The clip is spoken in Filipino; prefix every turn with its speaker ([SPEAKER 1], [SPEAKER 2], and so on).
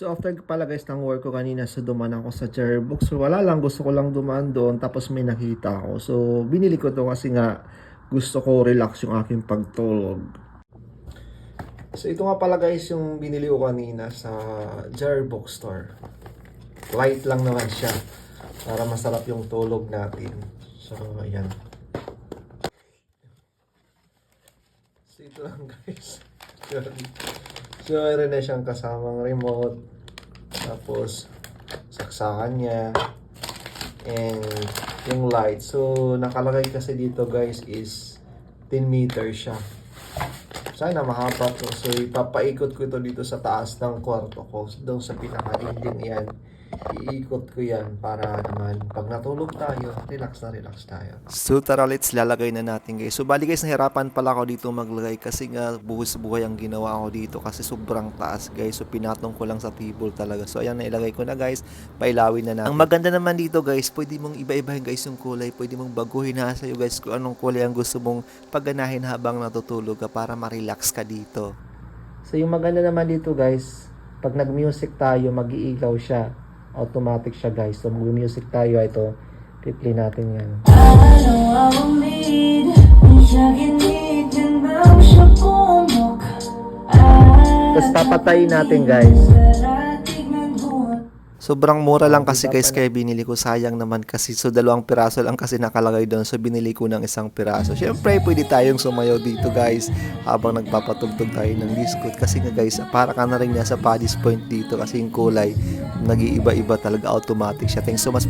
[SPEAKER 1] So after pala guys ng work ko kanina, so dumaan ako sa Jarbox. So wala lang, gusto ko lang dumaan doon tapos may nakita ako. So binili ko to kasi nga gusto ko relax yung aking pagtulog. So ito nga pala guys yung binili ko kanina sa Jarbox store. Light lang naman siya para masarap yung tulog natin. So ayan. So ito lang guys. So meron na siyang kasamang remote. Tapos saksakan niya. And yung light. So nakalagay kasi dito guys is 10 meters siya. Sana mahaba to. So ipapaikot ko ito dito sa taas ng kwarto ko. Doon sa pinaka-ending yan. Iikot ko yan para naman pag natulog tayo, relax na relax tayo.
[SPEAKER 2] So tara, let's lalagay na natin guys. So bali guys, nahirapan pala ako dito maglagay kasi nga buhos buhay ang ginawa ko dito kasi sobrang taas guys. So pinatong ko lang sa table talaga. So ayan, nailagay ko na guys. Pailawin na natin. Ang maganda naman dito guys, pwede mong iba-ibahin guys yung kulay. Pwede mong baguhin na sa'yo guys kung anong kulay ang gusto mong pagganahin habang natutulog ka para ma-relax ka dito.
[SPEAKER 1] So yung maganda naman dito guys, pag nag-music tayo, mag-iigaw siya. Automatic siya guys. So mag-music tayo, ito, i-play natin yan. Tapos papatayin natin guys.
[SPEAKER 2] Sobrang mura lang kasi guys kaya binili ko, sayang naman kasi. So 2 piraso lang kasi nakalagay doon. So binili ko ng 1 piraso. Syempre pwede tayong sumayaw dito guys habang nagpapatugtog tayo ng disco. Kasi nga guys, para ka na rin nasa Paddy's Point dito kasi yung kulay nag-iiba-iba talaga, automatic siya. Thanks so much.